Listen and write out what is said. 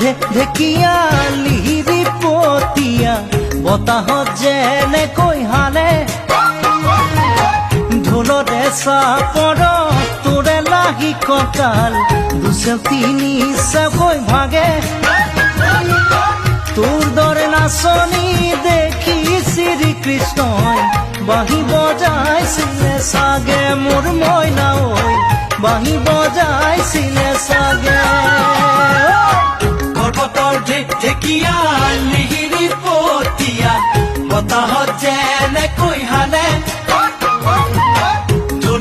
ঢেকিয়া লিহিৰি পতিয়া বতাহত যেনেকৈ হালে ঢোলৰে চাপৰত তোৰে লাগি কঁকাল দুচেও তিনি চেওকৈ ভাগে তোৰ দৰে নাচনি দেখি শ্ৰীকৃষ্ণই বাঁহী বজাইছিলে চাগে মোৰ মইনা ঐ বাঁহী বজাইছিলে চাগে পৰ্বতৰ ঢেকিয়া লিহিৰি পতিয়া বতাহত যেনেকৈ হালে